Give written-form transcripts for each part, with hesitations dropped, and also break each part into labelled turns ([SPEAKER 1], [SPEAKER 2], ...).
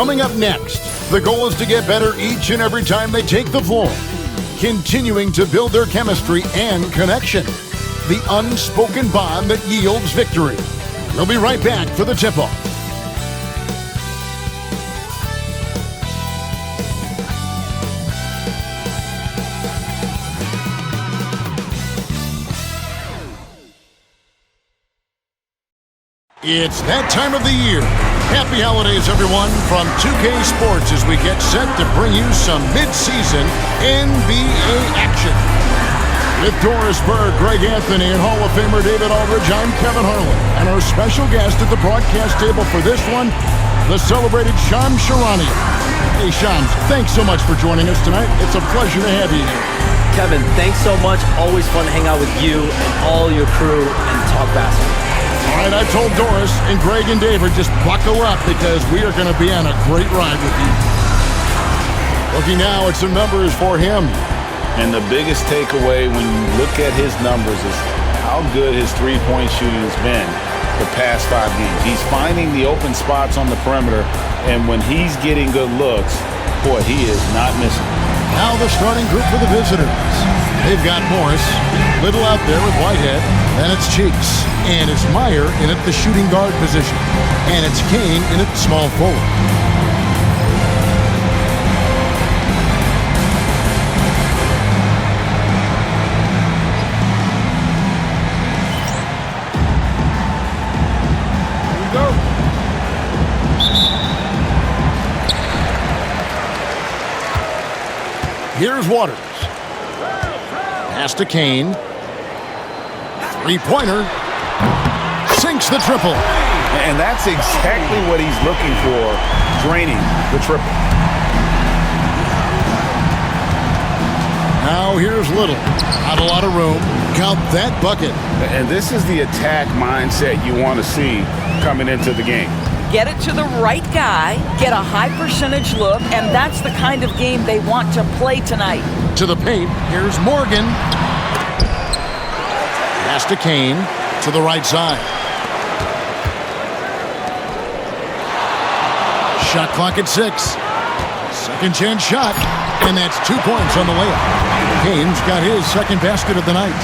[SPEAKER 1] Coming up next, the goal is to get better each and every time they take the floor, continuing to build their chemistry and connection, the unspoken bond that yields victory. We'll be right back for the tip-off. It's that time of the year. Happy holidays, everyone, from 2K Sports as we get set to bring you some mid-season NBA action. With Doris Berg, Greg Anthony, and Hall of Famer David Aldridge, I'm Kevin Harlan. And our special guest at the broadcast table for this one, the celebrated Shams Charania. Hey, Shams, thanks so much for joining us tonight. It's a pleasure to have you here.
[SPEAKER 2] Kevin, thanks so much. Always fun to hang out with you and all your crew and talk basketball.
[SPEAKER 1] All right, I told Doris and Greg and David, just buckle up because we are going to be on a great ride with you. Looking now at some numbers for him.
[SPEAKER 3] And the biggest takeaway when you look at his numbers is how good his three-point shooting has been the past 5 games. He's finding the open spots on the perimeter, and when he's getting good looks, boy, he is not missing.
[SPEAKER 1] Now the starting group for the visitors. They've got Morris, Little out there with Whitehead, and it's Cheeks, and it's Meyer in at the shooting guard position, and it's Kane in at small forward. Here's Waters. Pass to Kane. Three-pointer. Sinks the triple.
[SPEAKER 3] And that's exactly what he's looking for, draining the triple.
[SPEAKER 1] Now here's Little. Not a lot of room. Count that bucket.
[SPEAKER 3] And this is the attack mindset you want to see coming into the game.
[SPEAKER 4] Get it to the right guy, get a high percentage look, and that's the kind of game they want to play tonight.
[SPEAKER 1] To the paint, here's Morgan. Pass to Kane, to the right side. Shot clock at 6. Second chance shot, and that's 2 points on the layup. Kane's got his second basket of the night.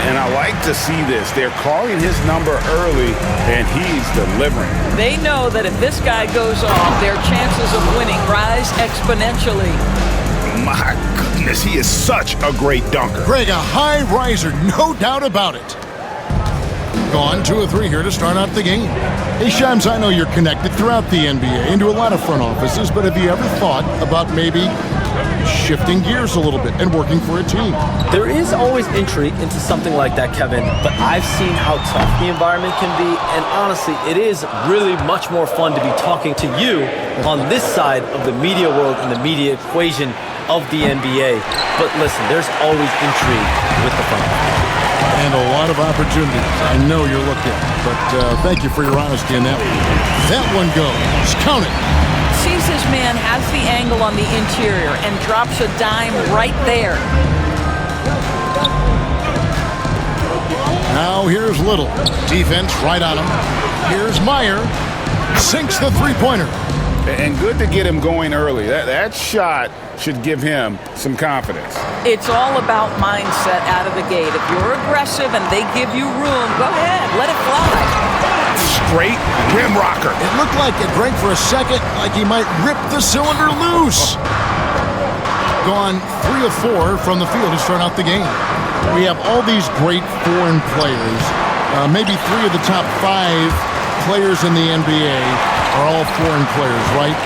[SPEAKER 3] And I like to see this. They're calling his number early, and he's delivering.
[SPEAKER 4] They know that if this guy goes off, their chances of winning rise exponentially.
[SPEAKER 3] My goodness, he is such a great dunker.
[SPEAKER 1] Greg, a high riser, no doubt about it. Gone 2 of 3 here to start out the game. Hey, Shams, I know you're connected throughout the NBA into a lot of front offices, but have you ever thought about maybe shifting gears a little bit and working for a team?
[SPEAKER 2] There is always intrigue into something like that, Kevin, but I've seen how tough the environment can be, and honestly, it is really much more fun to be talking to you on this side of the media world and the media equation of the NBA. But listen, there's always intrigue with the front office.
[SPEAKER 1] And a lot of opportunities. I know you're looking, but thank you for your honesty in that one. That one goes. Count it.
[SPEAKER 4] Sees his man has the angle on the interior and drops a dime right there.
[SPEAKER 1] Now here's Little. Defense right on him. Here's Meyer. Sinks the three-pointer.
[SPEAKER 3] And good to get him going early. That shot should give him some confidence.
[SPEAKER 4] It's all about mindset out of the gate. If you're aggressive and they give you room, go ahead, let it fly.
[SPEAKER 3] Straight rim rocker.
[SPEAKER 1] It looked like it, Greg, for a second, like he might rip the cylinder loose. Gone 3 of 4 from the field to start out the game. We have all these great foreign players. Maybe 3 of the top 5 players in the NBA are all foreign players, right?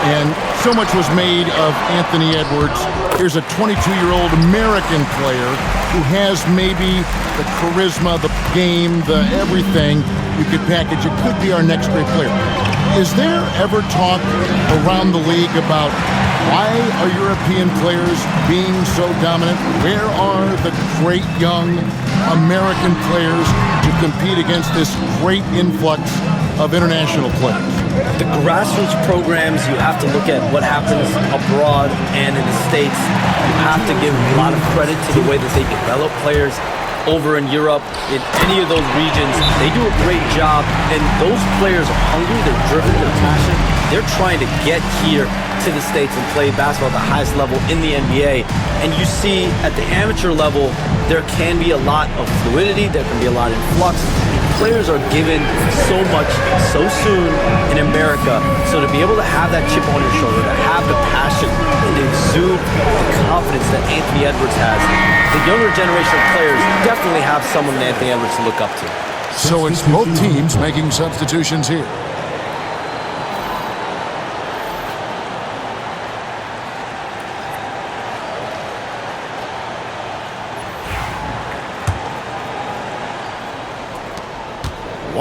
[SPEAKER 1] And so much was made of Anthony Edwards. Here's a 22-year-old American player who has maybe the charisma, the game, the everything you could package. It could be our next great player. Is there ever talk around the league about why are European players being so dominant? Where are the great young American players to compete against this great influx of international players?
[SPEAKER 2] The grassroots programs, you have to look at what happens abroad and in the States. You have to give a lot of credit to the way that they develop players over in Europe, in any of those regions. They do a great job, and those players are hungry, they're driven, they're passionate. They're trying to get here to the States and play basketball at the highest level in the NBA. And you see at the amateur level, there can be a lot of fluidity, there can be a lot of flux. Players are given so much so soon in America, so to be able to have that chip on your shoulder, to have the passion and to exude the confidence that Anthony Edwards has, the younger generation of players definitely have someone in Anthony Edwards to look up to.
[SPEAKER 1] So it's both teams making substitutions here.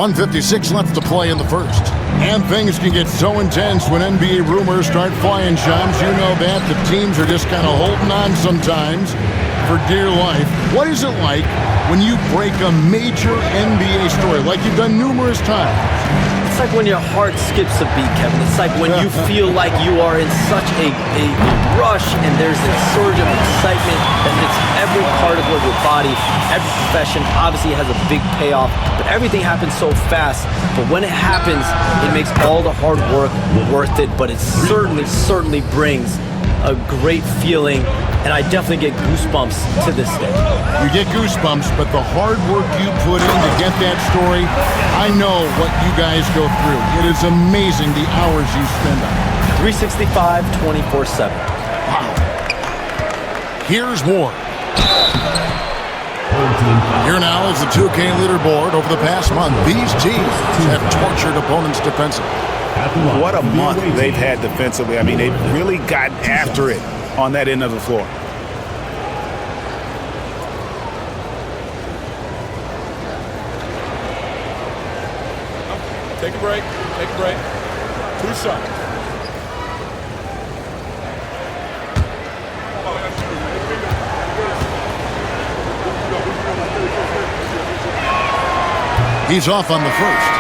[SPEAKER 1] .156 left to play in the first. And things can get so intense when NBA rumors start flying, Shams. You know that. The teams are just kind of holding on sometimes for dear life. What is it like when you break a major NBA story, like you've done numerous times?
[SPEAKER 2] It's like when your heart skips a beat, Kevin. It's like when you feel like you are in such a rush and there's a surge of excitement that hits every particle of your body. Every profession obviously has a big payoff, but everything happens so fast. But when it happens, it makes all the hard work worth it, but it certainly brings a great feeling, and I definitely get goosebumps to this day.
[SPEAKER 1] You get goosebumps, but the hard work you put in to get that story, I know what you guys go through. It is amazing the hours you spend on it.
[SPEAKER 2] 365, 24/7.
[SPEAKER 1] Wow. Here's Ward. Here now is the 2K leaderboard. Over the past month, these teams have tortured opponents defensively.
[SPEAKER 3] What a month they've had defensively. I mean, they've really gotten after it on that end of the floor.
[SPEAKER 5] Take a break. Take a break. 2 shots.
[SPEAKER 1] He's off on the first.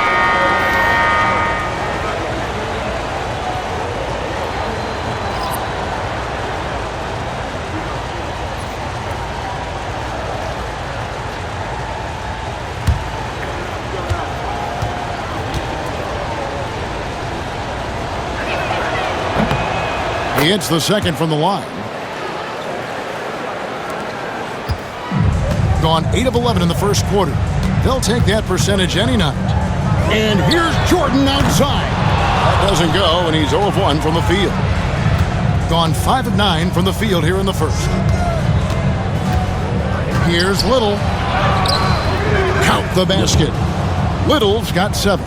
[SPEAKER 1] He hits the second from the line. Gone 8 of 11 in the first quarter. They'll take that percentage any night. And here's Jordan outside. That doesn't go, and he's 0 of 1 from the field. Gone 5 of 9 from the field here in the first. Here's Little. Count the basket. Little's got 7.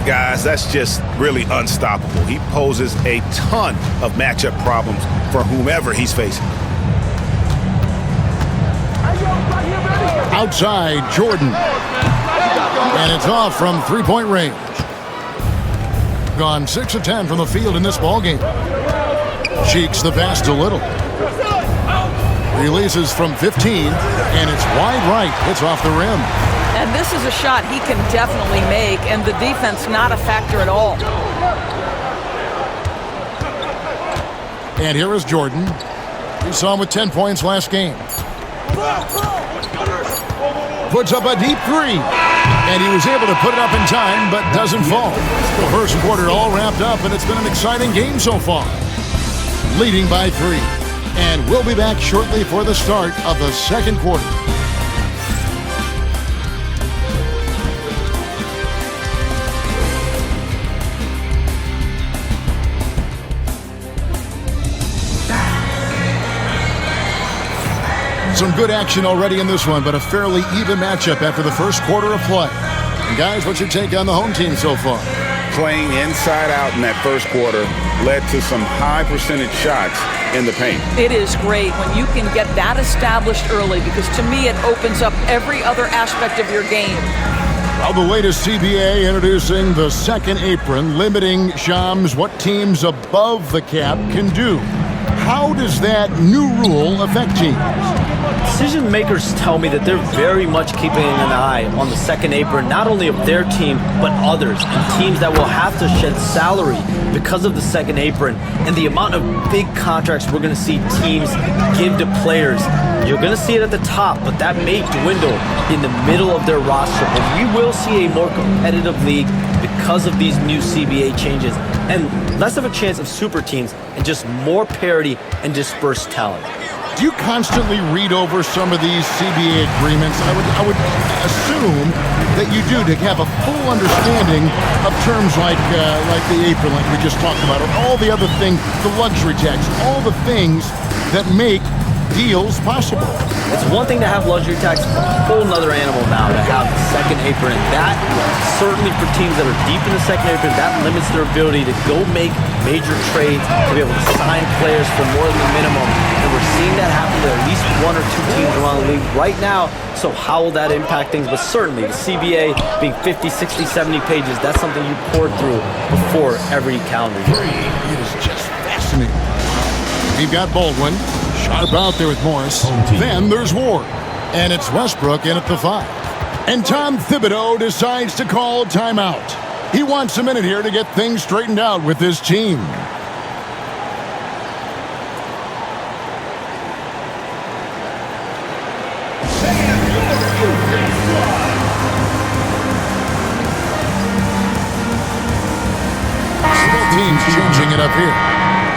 [SPEAKER 3] Guys, that's just really unstoppable. He poses a ton of matchup problems for whomever he's facing.
[SPEAKER 1] Outside, Jordan. And it's off from three-point range. Gone 6 of 10 from the field in this ballgame. Cheeks the pass to Little. Releases from 15, and it's wide right. It's off the rim.
[SPEAKER 4] And this is a shot he can definitely make, and the defense not a factor at all.
[SPEAKER 1] And here is Jordan. We saw him with 10 points last game. Puts up a deep 3. And he was able to put it up in time, but doesn't fall. The first quarter all wrapped up, and it's been an exciting game so far. Leading by 3. And we'll be back shortly for the start of the second quarter. Some good action already in this one, but a fairly even matchup after the first quarter of play. And guys, what's your take on the home team so far?
[SPEAKER 3] Playing inside out in that first quarter led to some high percentage shots in the paint.
[SPEAKER 4] It is great when you can get that established early, because to me it opens up every other aspect of your game.
[SPEAKER 1] Well, the latest CBA introducing the second apron, limiting, Shams, what teams above the cap can do. How does that new rule affect teams?
[SPEAKER 2] Decision makers tell me that they're very much keeping an eye on the second apron, not only of their team, but others, and teams that will have to shed salary because of the second apron and the amount of big contracts we're going to see teams give to players. You're going to see it at the top, but that may dwindle in the middle of their roster. But we will see a more competitive league because of these new CBA changes. and less of a chance of super teams and just more parity and dispersed talent.
[SPEAKER 1] Do you constantly read over some of these CBA agreements? I would assume that you do, to have a full understanding of terms like the apron, like we just talked about, or all the other things, the luxury tax, all the things that make deals possible.
[SPEAKER 2] It's one thing to have luxury tax, a whole nother animal now to have the second apron, and that certainly for teams that are deep in the second apron, that limits their ability to go make major trades, to be able to sign players for more than the minimum, and we're seeing that happen to at least one or two teams around the league right now. So how will that impact things? But certainly the CBA being 50, 60, 70 pages, that's something you pour through before every calendar year.
[SPEAKER 1] It is just fascinating. We've got Baldwin sharp out there with Morris. Then there's Ward. And it's Westbrook in at the 5. And Tom Thibodeau decides to call timeout. He wants a minute here to get things straightened out with his team. Both teams changing it up here.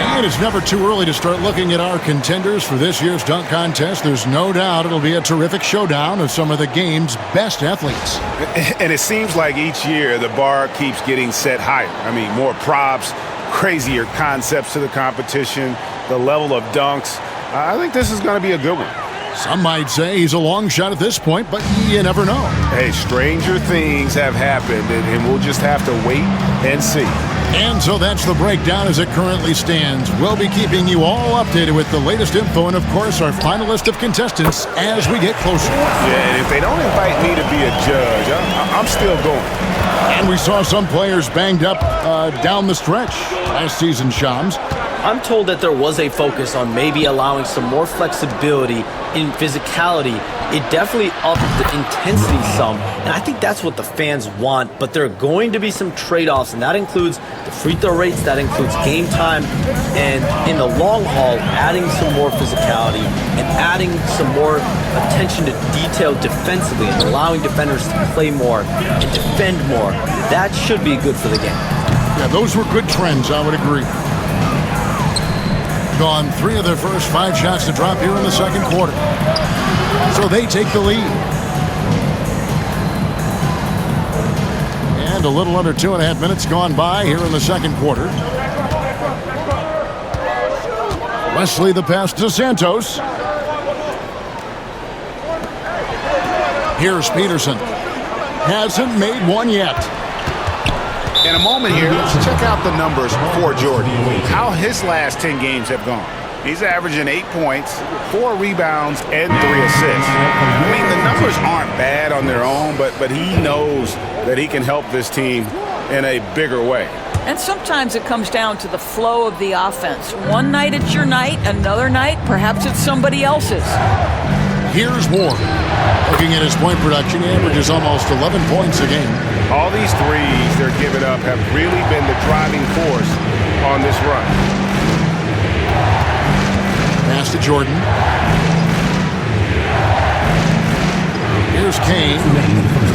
[SPEAKER 1] And it's never too early to start looking at our contenders for this year's dunk contest. There's no doubt it'll be a terrific showdown of some of the game's best athletes.
[SPEAKER 3] And it seems like each year the bar keeps getting set higher. I mean, more props, crazier concepts to the competition, the level of dunks. I think this is going to be a good one.
[SPEAKER 1] Some might say he's a long shot at this point, but you never know.
[SPEAKER 3] Hey, stranger things have happened, and we'll just have to wait and see.
[SPEAKER 1] And so that's the breakdown as it currently stands. We'll be keeping you all updated with the latest info and, of course, our final list of contestants as we get closer.
[SPEAKER 3] Yeah, and if they don't invite me to be a judge, I'm still going.
[SPEAKER 1] And we saw some players banged up down the stretch last season, Shams.
[SPEAKER 2] I'm told that there was a focus on maybe allowing some more flexibility in physicality. It definitely upped the intensity some, and I think that's what the fans want, but there are going to be some trade-offs, and that includes the free throw rates, that includes game time, and in the long haul, adding some more physicality and adding some more attention to detail defensively and allowing defenders to play more and defend more. That should be good for the game.
[SPEAKER 1] Yeah, those were good trends, I would agree. Gone 3 of their first 5 shots to drop here in the second quarter. So they take the lead. And a little under 2.5 minutes gone by here in the second quarter. Wesley the pass to Santos. Here's Peterson. Hasn't made one yet.
[SPEAKER 3] In a moment here, let's check out the numbers for Jordan. How his last 10 games have gone. He's averaging 8 points, 4 rebounds, and 3 assists. I mean, the numbers aren't bad on their own, but he knows that he can help this team in a bigger way.
[SPEAKER 4] And sometimes it comes down to the flow of the offense. One night it's your night, another night perhaps it's somebody else's.
[SPEAKER 1] Here's Ward. Looking at his point production, he averages almost 11 points a game.
[SPEAKER 3] All these threes they're giving up have really been the driving force on this run.
[SPEAKER 1] Pass to Jordan. Here's Kane.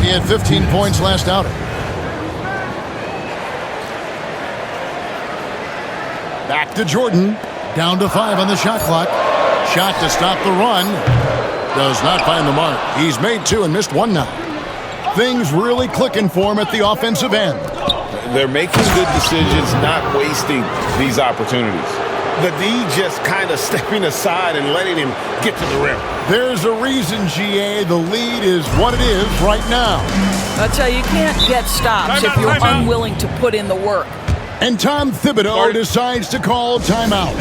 [SPEAKER 1] He had 15 points last outing. Back to Jordan. Down to 5 on the shot clock. Shot to stop the run. Does not find the mark. He's made 2 and missed 1 now. Things really clicking for him at the offensive end.
[SPEAKER 3] They're making good decisions, not wasting these opportunities. The D just kind of stepping aside and letting him get to the rim.
[SPEAKER 1] There's a reason, GA, the lead is what it is right now.
[SPEAKER 4] I tell you can't get stops if you're unwilling to put in the work.
[SPEAKER 1] And Tom Thibodeau decides to call timeout.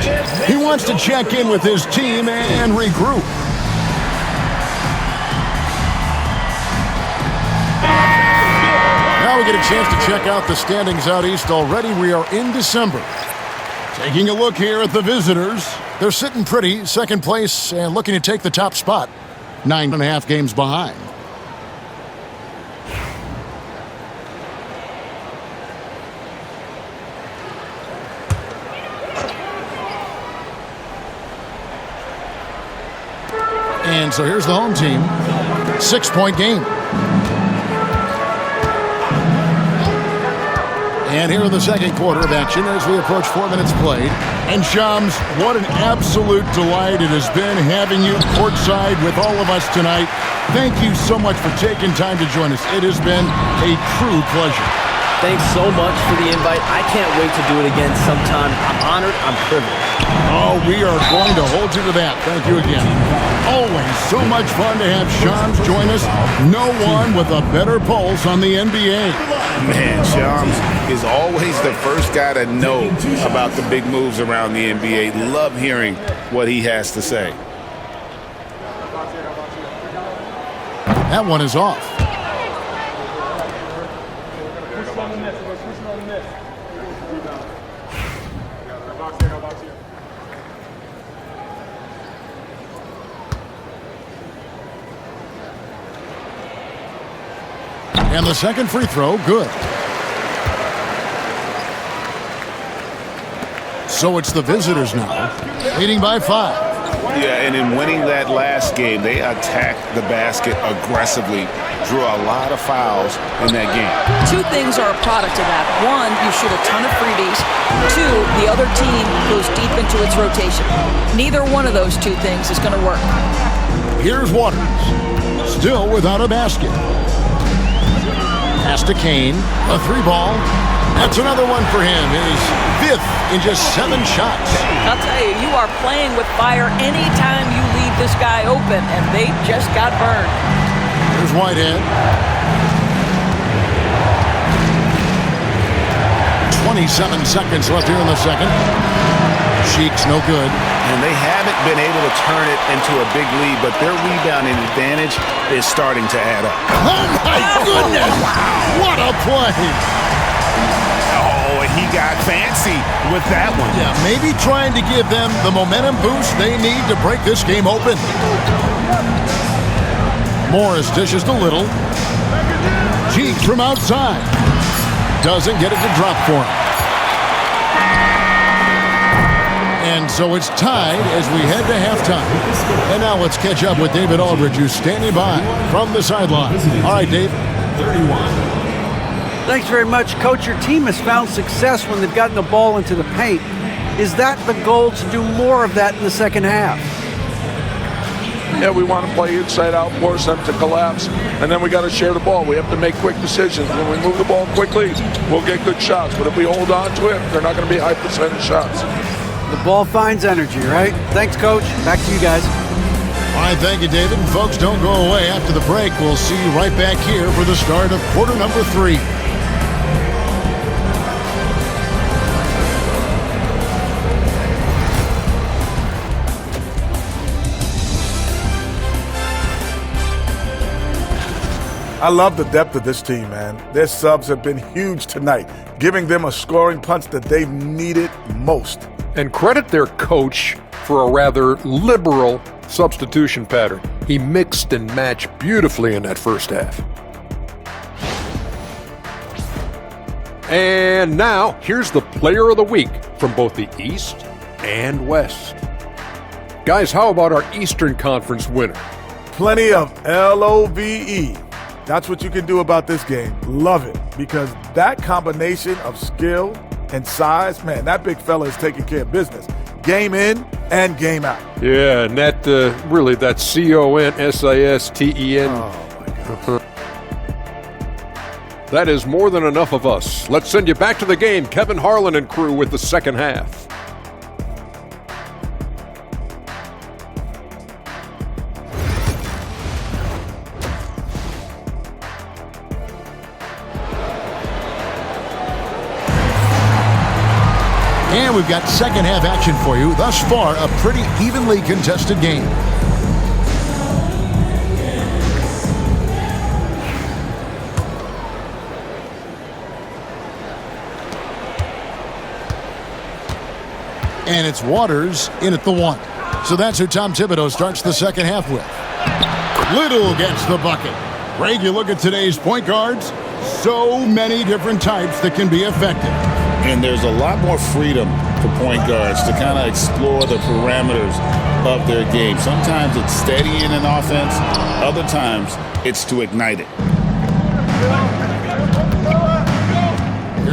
[SPEAKER 1] He wants to check in with his team and regroup. Now we get a chance to check out the standings out east already. We are in December. Taking a look here at the visitors. They're sitting pretty, second place, and looking to take the top spot. 9.5 games behind. And so here's the home team. 6-point game. And here in the second quarter of action as we approach 4 minutes played. And Shams, what an absolute delight it has been having you courtside with all of us tonight. Thank you so much for taking time to join us. It has been a true pleasure.
[SPEAKER 2] Thanks so much for the invite. I can't wait to do it again sometime. I'm honored. I'm privileged.
[SPEAKER 1] Oh, we are going to hold you to that. Thank you again. Always so much fun to have Shams join us. No one with a better pulse on the NBA.
[SPEAKER 3] Man, Shams is always the first guy to know about the big moves around the NBA. Love hearing what he has to say.
[SPEAKER 1] That one is off. And the second free throw, good. So it's the visitors now, leading by 5.
[SPEAKER 3] Yeah, and in winning that last game, they attacked the basket aggressively, drew a lot of fouls in that game.
[SPEAKER 4] Two things are a product of that. One, you shoot a ton of freebies. Two, the other team goes deep into its rotation. Neither one of those two things is going to work.
[SPEAKER 1] Here's Waters, still without a basket. Pass to Kane, a 3-ball. That's another one for him, his 5th in just 7 shots.
[SPEAKER 4] I'll tell you, you are playing with fire anytime you leave this guy open, and they just got burned.
[SPEAKER 1] Here's Whitehead. 27 seconds left here in the second. Sheik's no good.
[SPEAKER 3] And they haven't been able to turn it into a big lead, but their rebounding advantage is starting to add up.
[SPEAKER 1] Oh, my goodness! Wow. What a play!
[SPEAKER 3] Oh, he got fancy with that one.
[SPEAKER 1] Yeah, maybe trying to give them the momentum boost they need to break this game open. Morris dishes to Little. Cheek from outside. Doesn't get it to drop for him. And so it's tied as we head to halftime. And now let's catch up with David Aldridge, who's standing by from the sideline. All right, Dave.
[SPEAKER 6] 31. Thanks very much, Coach. Your team has found success when they've gotten the ball into the paint. Is that the goal, to do more of that in the second half?
[SPEAKER 5] Yeah, we want to play inside out, force them to collapse, and then we got to share the ball. We have to make quick decisions. When we move the ball quickly, we'll get good shots. But if we hold on to it, they're not going to be high percentage shots.
[SPEAKER 6] The ball finds energy, right? Thanks, Coach. Back to you guys.
[SPEAKER 1] All right, thank you, David. And folks, don't go away. After the break, we'll see you right back here for the start of quarter number 3.
[SPEAKER 7] I love the depth of this team, man. Their subs have been huge tonight, giving them a scoring punch that they've needed most.
[SPEAKER 8] And credit their coach for a rather liberal substitution pattern. He mixed and matched beautifully in that first half. And now, here's the player of the week from both the East and West. Guys, how about our Eastern Conference winner?
[SPEAKER 7] Plenty of LOVE. That's what you can do about this game. Love it, because that combination of skill and size, man, that big fella is taking care of business. Game in and game out.
[SPEAKER 8] Yeah, and that really, that CONSISTEN.
[SPEAKER 7] Oh, my goodness.
[SPEAKER 8] That is more than enough of us. Let's send you back to the game. Kevin Harlan and crew with the second half.
[SPEAKER 1] And we've got second half action for you. Thus far, a pretty evenly contested game. And it's Waters in at the 1. So that's who Tom Thibodeau starts the second half with. Little gets the bucket. Greg, you look at today's point guards, so many different types that can be effective.
[SPEAKER 3] And there's a lot more freedom for point guards to kind of explore the parameters of their game. Sometimes it's steadying an offense. Other times it's to ignite it.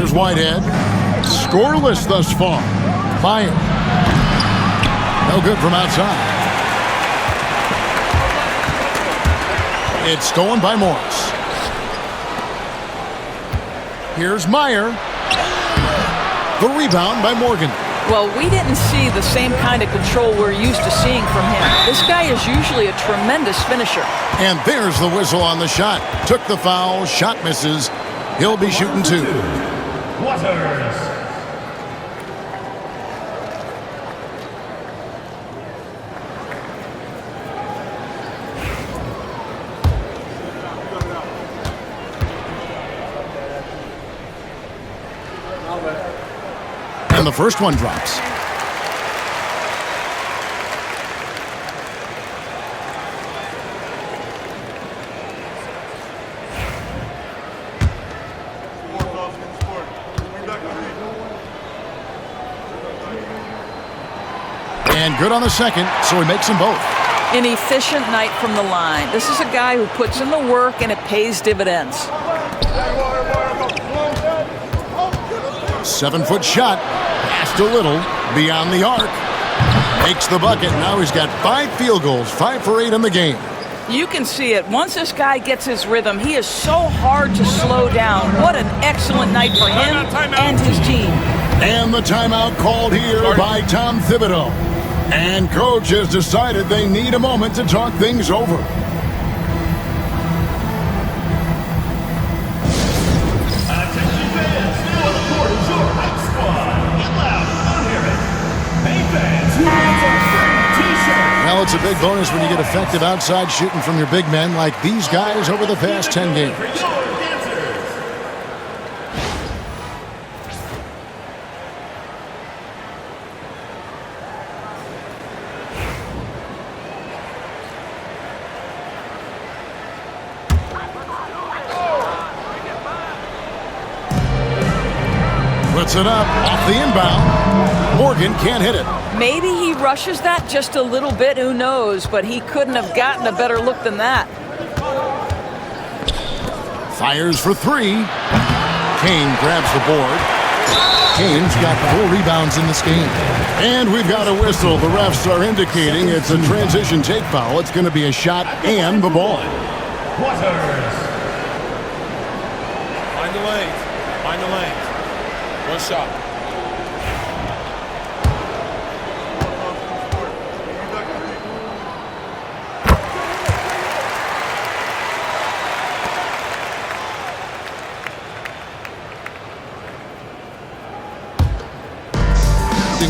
[SPEAKER 1] Here's Whitehead. Scoreless thus far. Meyer. No good from outside. It's stolen by Morris. Here's Meyer. The rebound by Morgan.
[SPEAKER 4] Well, we didn't see the same kind of control we're used to seeing from him. This guy is usually a tremendous finisher.
[SPEAKER 1] And there's the whistle on the shot. Took the foul, shot misses. He'll be shooting 2.
[SPEAKER 9] Waters.
[SPEAKER 1] And the first one drops. And good on the second, so he makes them both.
[SPEAKER 4] An efficient night from the line. This is a guy who puts in the work and it pays dividends.
[SPEAKER 1] 7-foot shot. Passed a little beyond the arc. Makes the bucket. Now he's got 5 field goals, 5 for 8 in the game.
[SPEAKER 4] You can see it. Once this guy gets his rhythm, he is so hard to slow down. What an excellent night for him and his team.
[SPEAKER 1] And the timeout called here by Tom Thibodeau. And coach has decided they need a moment to talk things over. Well, it's a big bonus when you get effective outside shooting from your big men like these guys over the past 10 games. Puts it up off the inbound. Morgan can't hit it.
[SPEAKER 4] Maybe he rushes that just a little bit, who knows, but he couldn't have gotten a better look than that.
[SPEAKER 1] Fires for 3. Kane grabs the board. Kane's got 4 rebounds in this game. And we've got a whistle. The refs are indicating it's a transition take foul. It's going to be a shot and the ball.
[SPEAKER 9] Waters.
[SPEAKER 10] Find the lanes. Find the lanes. One shot.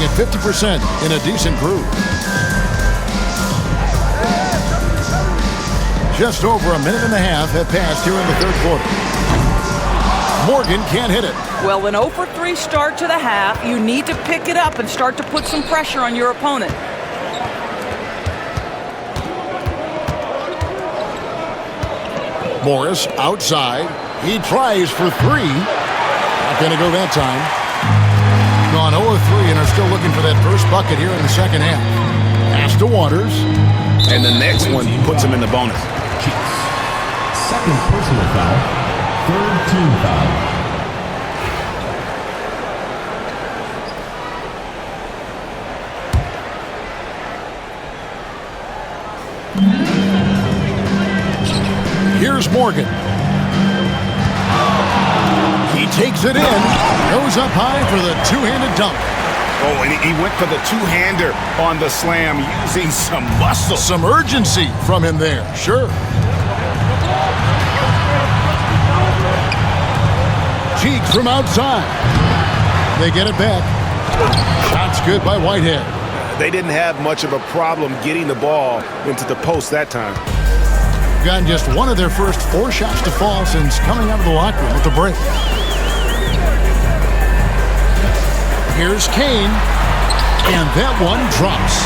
[SPEAKER 1] At 50% in a decent groove. Just over a minute and a half have passed here in the third quarter. Morgan can't hit it.
[SPEAKER 4] Well, an 0 for 3 start to the half. You need to pick it up and start to put some pressure on your opponent.
[SPEAKER 1] Morris outside. He tries for 3. Not going to go that time. Gone 0 of 3 and are still looking for that first bucket here in the second half. Pass to Waters.
[SPEAKER 3] And the next one puts him in the bonus.
[SPEAKER 9] Second personal foul. Third team foul.
[SPEAKER 1] Here's Morgan. He takes it in, goes up high for the two-handed dunk.
[SPEAKER 3] Oh, and he went for the two-hander on the slam, using some muscle.
[SPEAKER 1] Some urgency from him there, sure. Cheek from outside. They get it back. Shot's good by Whitehead.
[SPEAKER 3] They didn't have much of a problem getting the ball into the post that time.
[SPEAKER 1] Gotten just one of their first 4 shots to fall since coming out of the locker room with the break. Here's Kane, and that one drops.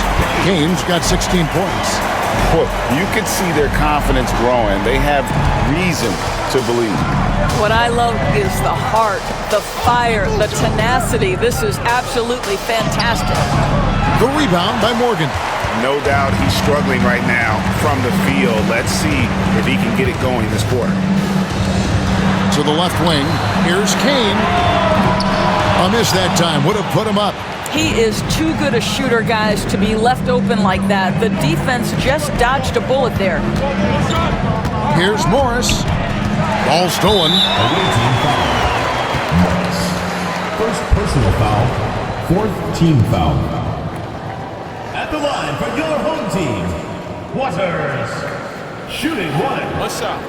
[SPEAKER 1] Kane's got 16 points.
[SPEAKER 3] Well, you can see their confidence growing. They have reason to believe.
[SPEAKER 4] What I love is the heart, the fire, the tenacity. This is absolutely fantastic.
[SPEAKER 1] The rebound by Morgan.
[SPEAKER 3] No doubt he's struggling right now from the field. Let's see if he can get it going this quarter.
[SPEAKER 1] to the left wing. Here's Kane. A miss that time. Would have put him up.
[SPEAKER 4] He is too good a shooter, guys, to be left open like that. The defense just dodged a bullet there.
[SPEAKER 1] Here's Morris. Ball stolen.
[SPEAKER 9] Away team foul. Morris. First personal foul. Fourth team foul. At the line for your home team, Waters. Shooting one.
[SPEAKER 10] What's up?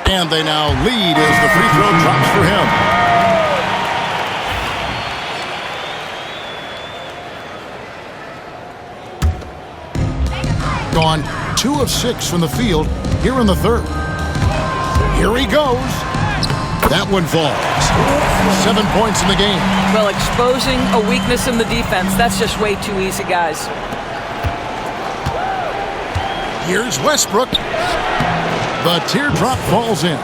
[SPEAKER 1] And they now lead as the free throw drops for him. Gone 2 of 6 from the field here in the third. Here he goes. That one falls. 7 points in the game.
[SPEAKER 4] Well, exposing a weakness in the defense, that's just way too easy, guys.
[SPEAKER 1] Here's Westbrook. The teardrop falls in.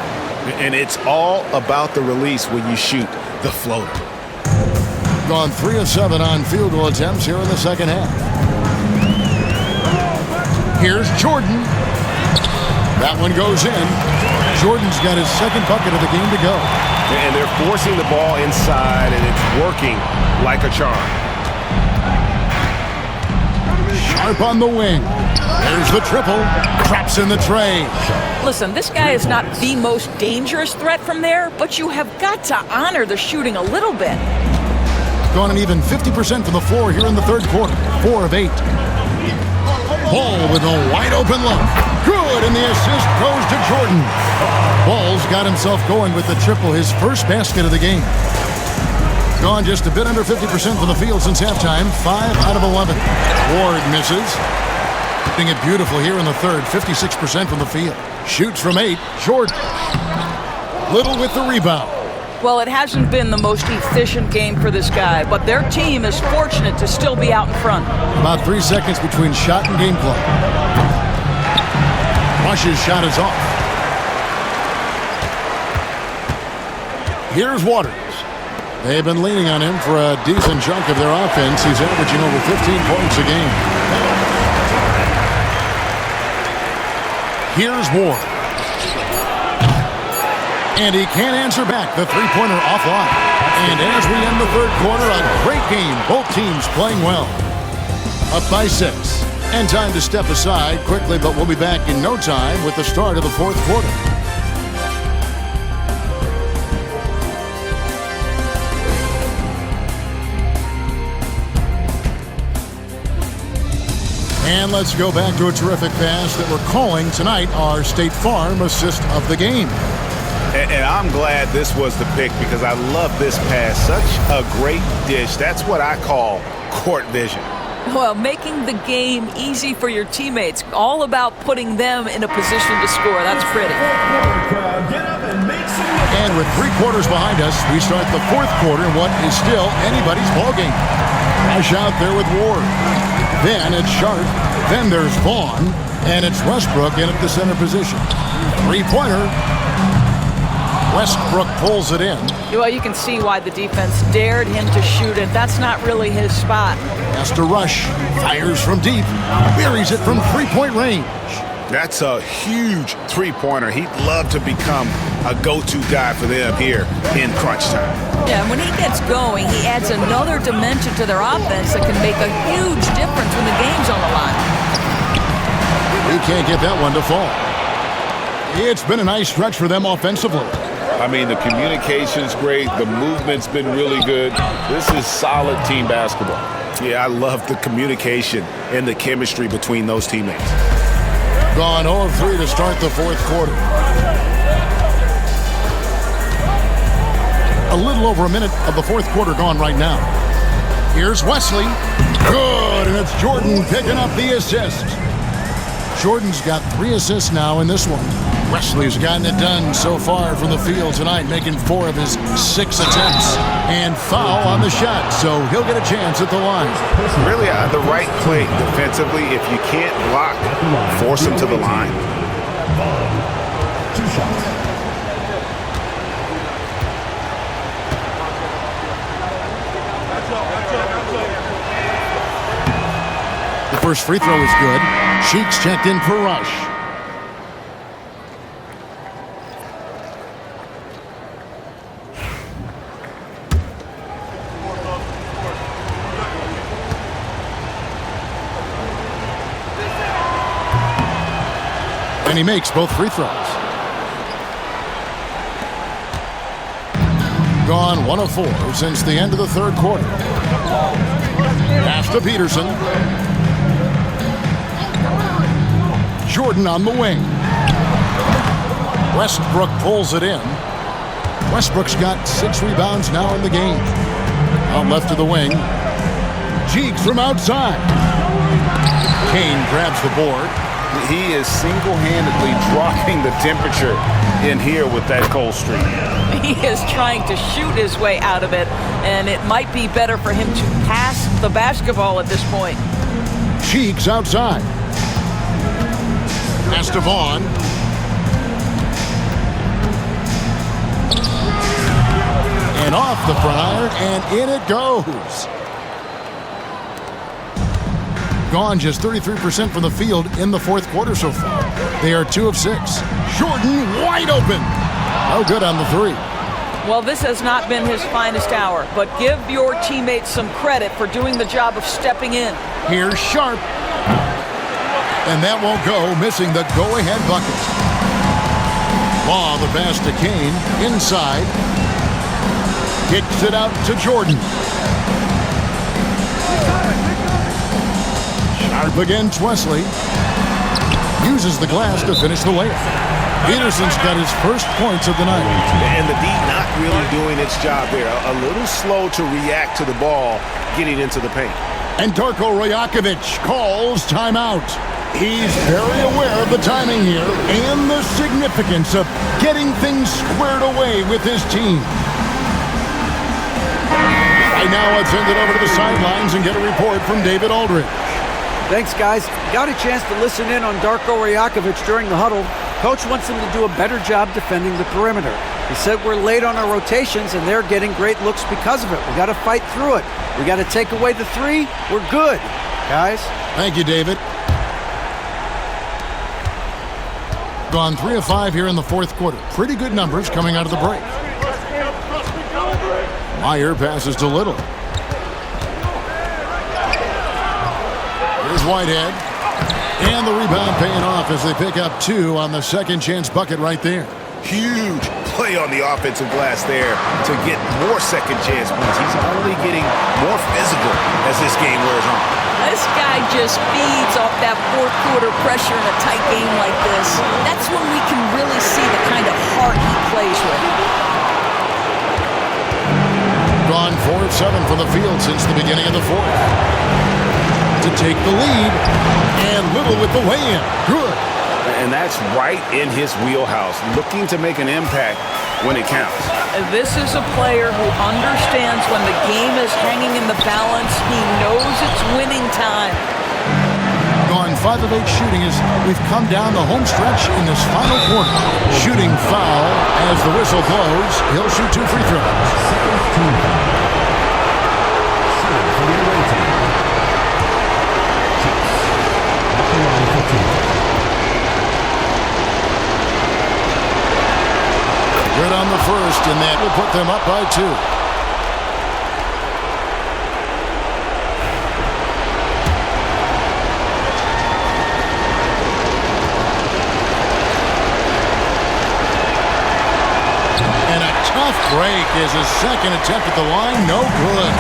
[SPEAKER 3] And it's all about the release when you shoot the floater.
[SPEAKER 1] Gone 3 of 7 on field goal attempts here in the second half. Here's Jordan. That one goes in. Jordan's got his second bucket of the game to go.
[SPEAKER 3] And they're forcing the ball inside, and it's working like a charm.
[SPEAKER 1] Sharp on the wing. There's the triple. Drops in the tray.
[SPEAKER 4] Listen, this guy is not the most dangerous threat from there, but you have got to honor the shooting a little bit.
[SPEAKER 1] Gone an even 50% from the floor here in the third quarter. 4 of 8. Ball with a wide open look. Good, and the assist goes to Jordan. Ball's got himself going with the triple, his first basket of the game. Gone just a bit under 50% from the field since halftime. 5 out of 11. Ward misses. Doing it beautiful here in the third. 56% from the field. Shoots from 8. Jordan. Little with the rebound.
[SPEAKER 4] Well, it hasn't been the most efficient game for this guy, but their team is fortunate to still be out in front.
[SPEAKER 1] About 3 seconds between shot and game clock. Rush's shot is off. Here's Waters. They've been leaning on him for a decent chunk of their offense. He's averaging over 15 points a game. Here's Ward. And he can't answer back. The three-pointer offline. And as we end the third quarter, a great game. Both teams playing well. Up by 6. And time to step aside quickly, but we'll be back in no time with the start of the fourth quarter. And let's go back to a terrific pass that we're calling tonight our State Farm assist of the game.
[SPEAKER 3] And I'm glad this was the pick because I love this pass. Such a great dish. That's what I call court vision.
[SPEAKER 4] Well, making the game easy for your teammates. All about putting them in a position to score. That's pretty.
[SPEAKER 1] And with 3 quarters behind us, we start the fourth quarter in what is still anybody's ballgame. Rush out there with Ward. Then it's Sharp. Then there's Vaughn. And it's Westbrook in at the center position. Three-pointer. Westbrook pulls it in.
[SPEAKER 4] Well, you can see why the defense dared him to shoot it. That's not really his spot.
[SPEAKER 1] Has to rush. Fires from deep. Buries it from three-point range.
[SPEAKER 3] That's a huge three-pointer. He'd love to become a go-to guy for them here in crunch time.
[SPEAKER 4] Yeah, and when he gets going, he adds another dimension to their offense that can make a huge difference when the game's on the line.
[SPEAKER 1] He can't get that one to fall. It's been a nice stretch for them offensively.
[SPEAKER 3] I mean, the communication's great. The movement's been really good. This is solid team basketball. Yeah, I love the communication and the chemistry between those teammates.
[SPEAKER 1] Gone 0 of 3 to start the fourth quarter. A little over a minute of the fourth quarter gone right now. Here's Wesley. Good, and it's Jordan picking up the assist. Jordan's got 3 assists now in this one. Wesley's gotten it done so far from the field tonight, making 4 of his 6 attempts. And foul on the shot, so he'll get a chance at the line.
[SPEAKER 3] Really, the right play defensively. If you can't block, force him to the line.
[SPEAKER 9] 2 shots.
[SPEAKER 1] first free throw is good. Sheik's checked in for Rush. And he makes both free throws. Gone 1 of 4 since the end of the third quarter. Pass to Peterson. Jordan on the wing. Westbrook pulls it in. Westbrook's got 6 rebounds now in the game. Out left to the wing. Jeek from outside. Kane grabs the board.
[SPEAKER 3] He is single-handedly dropping the temperature in here with that cold streak.
[SPEAKER 4] He is trying to shoot his way out of it, and it might be better for him to pass the basketball at this point.
[SPEAKER 1] Cheeks outside. Pass to Vaughn. And off the front iron, and in it goes. Gone just 33% from the field in the fourth quarter so far. They are 2 of 6. Jordan wide open. No good on the 3.
[SPEAKER 4] Well, this has not been his finest hour, but give your teammates some credit for doing the job of stepping in.
[SPEAKER 1] Here's Sharp. And that won't go, missing the go-ahead bucket. Law, the pass to Kane, inside. Kicks it out to Jordan. Sharp against Wesley. Uses the glass to finish the layup. Peterson's got his first points of the night.
[SPEAKER 3] And the D not really doing its job there. A little slow to react to the ball getting into the paint.
[SPEAKER 1] And Darko Rajakovic calls timeout. He's very aware of the timing here and the significance of getting things squared away with his team. Right now, let's send it over to the sidelines and get a report from David Aldridge.
[SPEAKER 6] Thanks, guys. Got a chance to listen in on Darko Rajakovic during the huddle. Coach wants them to do a better job defending the perimeter. He said we're late on our rotations, and they're getting great looks because of it. We got to fight through it. We got to take away the 3. We're good, guys.
[SPEAKER 1] Thank you, David. Gone 3 of 5 here in the fourth quarter. Pretty good numbers coming out of the break. Meyer passes to Little. Here's Whitehead. And the rebound paying off as they pick up 2 on the second chance bucket right there.
[SPEAKER 3] Huge play on the offensive glass there to get more second chance points. He's only getting more physical as this game wears on.
[SPEAKER 4] This guy just feeds off that fourth quarter pressure in a tight game like this. That's when we can really see the kind of heart he plays with.
[SPEAKER 1] Gone 4 of 7 from the field since the beginning of the fourth. To take the lead, and Little with the lay-in. Good.
[SPEAKER 3] And that's right in his wheelhouse, looking to make an impact when it counts.
[SPEAKER 4] This is a player who understands when the game is hanging in the balance. He knows it's winning time.
[SPEAKER 1] Gone 5 of 8 shooting as we've come down the home stretch in this final quarter. Shooting foul as the whistle blows. He'll shoot 2 free throws. Good on the first, and that will put them up by 2. And a tough break is his second attempt at the line. No good.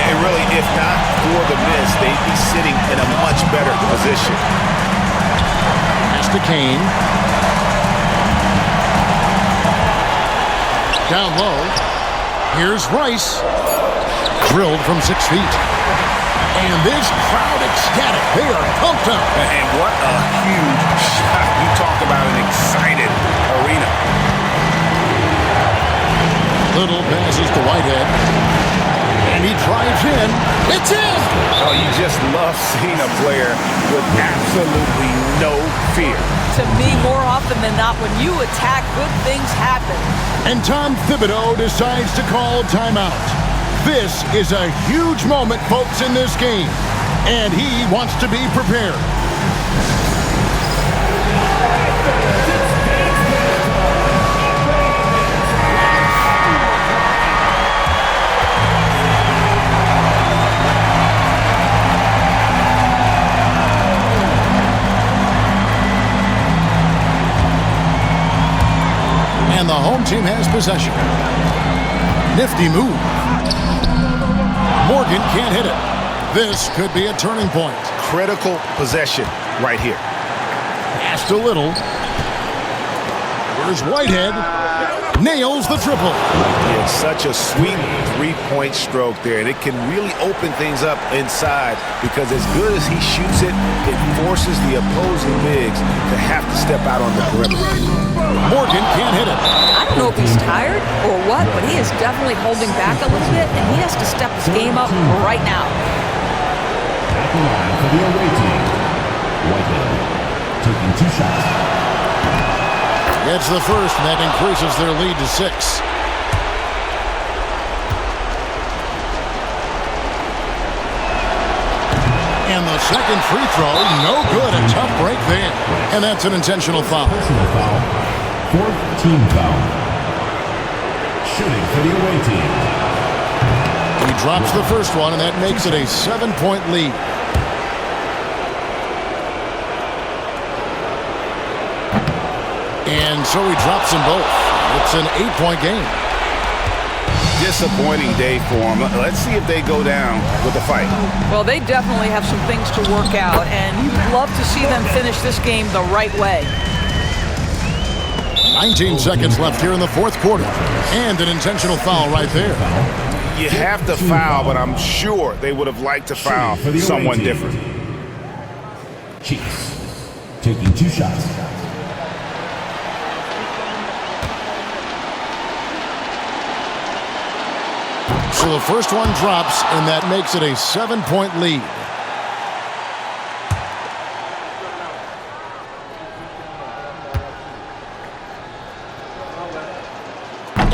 [SPEAKER 3] And really, if not for the miss, they'd be sitting in a much better position.
[SPEAKER 1] Pass to Kane. Down low. Here's Rice. Drilled from 6 feet. And this crowd ecstatic. They are pumped up.
[SPEAKER 3] And what a huge shot. You talk about an excited arena.
[SPEAKER 1] Little passes to Whitehead. And he drives in. It's in!
[SPEAKER 3] Oh, you just love seeing a player with absolutely no fear.
[SPEAKER 4] To me, more often than not, when you attack, good things happen.
[SPEAKER 1] And Tom Thibodeau decides to call timeout. This is a huge moment, folks, in this game. And he wants to be prepared. And the home team has possession. Nifty move. Morgan can't hit it. This could be a turning point.
[SPEAKER 3] Critical possession right here.
[SPEAKER 1] Passed a little. Here's Whitehead. Nails the triple.
[SPEAKER 3] It's such a sweet three-point stroke there, and it can really open things up inside because as good as he shoots it, it forces the opposing bigs to have to step out on the perimeter.
[SPEAKER 1] Morgan can't hit it.
[SPEAKER 4] I don't know if he's tired or what, but he is definitely holding back a little bit, and he has to step his game up right now.
[SPEAKER 9] At the line for the away team, Whitehead taking 2 shots.
[SPEAKER 1] It's the first, and that increases their lead to 6. And the second free throw, no good. A tough break there. And that's an intentional foul.
[SPEAKER 9] Personal foul. 4th team foul. Shooting for the away team.
[SPEAKER 1] He drops the first one, and that makes it a 7-point lead. And so he drops them both. It's an 8-point game.
[SPEAKER 3] Disappointing day for them. Let's see if they go down with a fight.
[SPEAKER 4] Well, they definitely have some things to work out, and you'd love to see them finish this game the right way.
[SPEAKER 1] 19 seconds left here in the fourth quarter. And an intentional foul right there.
[SPEAKER 3] You have to foul, but I'm sure they would have liked to foul someone different.
[SPEAKER 9] Chiefs taking 2 shots.
[SPEAKER 1] So the first one drops, and that makes it a 7-point lead.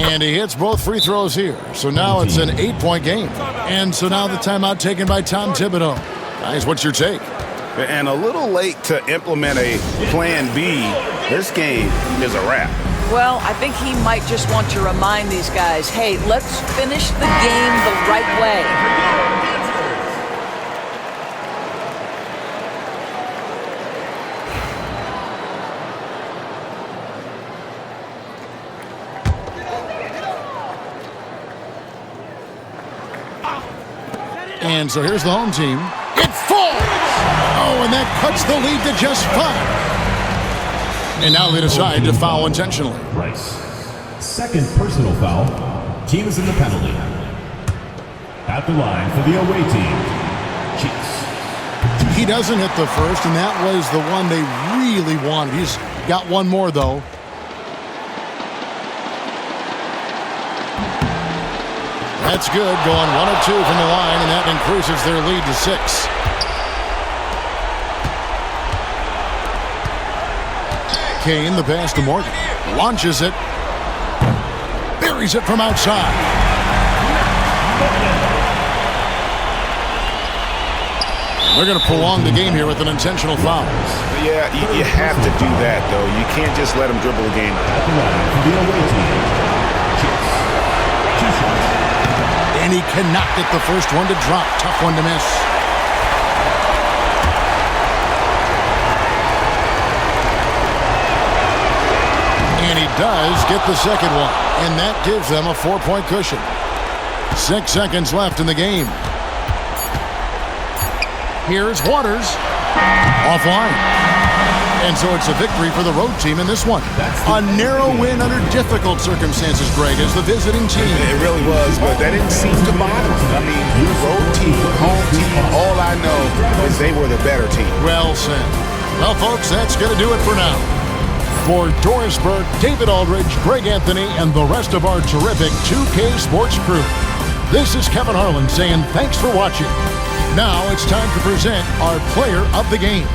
[SPEAKER 1] And he hits both free throws here. So now it's an 8-point game. And so now the timeout taken by Tom Thibodeau. Guys, what's your take?
[SPEAKER 3] And a little late to implement a plan B. This game is a wrap.
[SPEAKER 4] Well, I think he might just want to remind these guys, hey, let's finish the game the right way.
[SPEAKER 1] And so here's the home team. It falls! Oh, and that cuts the lead to just 5. And now they decide to foul intentionally.
[SPEAKER 9] Rice. 2nd personal foul. Team is in the penalty. At the line for the away team, Chiefs.
[SPEAKER 1] He doesn't hit the first, and that was the one they really wanted. He's got one more, though. That's good, going 1 of 2 from the line, and that increases their lead to 6. Kane, the pass to Morgan. Launches it. Buries it from outside. They're going to prolong the game here with an intentional foul.
[SPEAKER 3] Yeah, you have to do that, though. You can't just let them dribble the game.
[SPEAKER 9] At the line for the away team, Chiefs. 2 shots.
[SPEAKER 1] And he cannot get the first one to drop. Tough one to miss. And he does get the second one. And that gives them a 4-point cushion. 6 seconds left in the game. Here's Waters. Offline. And so it's a victory for the road team in this one. A narrow win under difficult circumstances, Greg, as the visiting team.
[SPEAKER 3] It really was, but that didn't seem to bother them. I mean, road team, home team, all I know is they were the better team.
[SPEAKER 1] Well said. Well, folks, that's going to do it for now. For Doris Burke, David Aldridge, Greg Anthony, and the rest of our terrific 2K Sports crew, this is Kevin Harlan saying thanks for watching. Now it's time to present our player of the game.